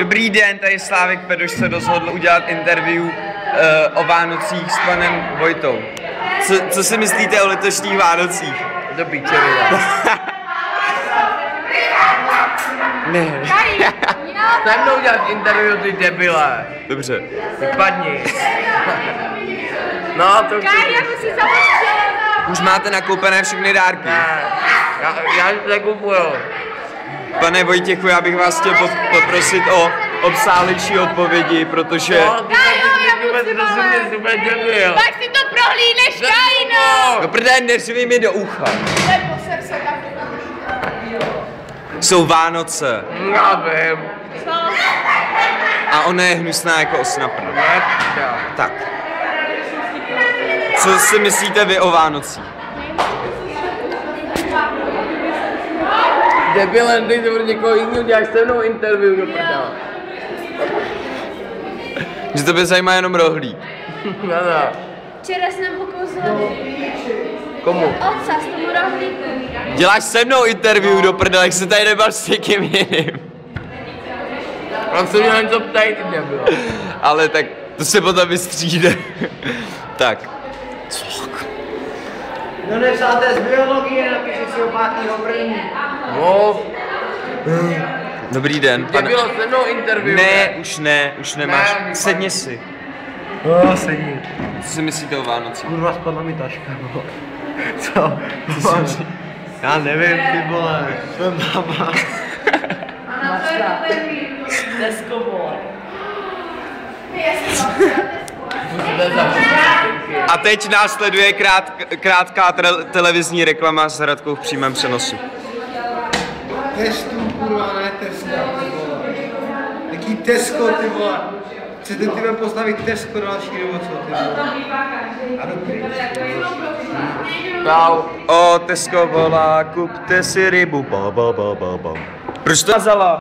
Dobrý den, tady Slávek Pedoš se rozhodl udělat interview o Vánocích s panem Vojtou. Co si myslíte o letošních Vánocích? Do píče, vida. Ne. Se mnou udělat interview, ty debile. Dobře. Vypadni. No, to chci. Už máte nakoupené všechny dárky? Ne, já si nekupuju. Pane Vojtěchu, já bych vás chtěl poprosit o obsáhlejší odpovědi, protože... No, ty vůbec rozumět, super debil. Tak si to prohlídneš, Kajno! No prdé, neřvi mi do ucha. Jsou Vánoce. Já vím. A ona je hnusná jako osna prd. Nechta. Tak. Co si myslíte vy o Vánocích? Debile, ty to někoho jiného děláš se mnou interview do prdele. Že to by zajímá jenom rohlík. No. Včera jsem pokouzil Komu? otca z tomu rohlíku. Děláš se mnou interview do prdele, jak se tady nebav s někým jiným. On se mě na něco ptají, ty debile. Ale tak to se potom vystříde. Tak. No nepsáte z biologie, napíši si o 5. 1. No, Dobrý den, pane. debilo se mnou interview. Ne, už nemáš. Ne, Sedni si. No, sedí. Co si myslíte o Vánocích? Kurva, spadla mi taška, no. Co? Já nevím, ty vole. Jsem máma. Tesko, vole. A teď následuje krátká televizní reklama s Radkou v přímém přenosu. Testu, kurva, ne Tesco, ty vole. Jaký Tesco, ty vole. Chcete ty postavit Tesco další nebo co, ty vole. A dobrý. Čau. O, Tesco volá, kupte si rybu, ba. Proč to nazala?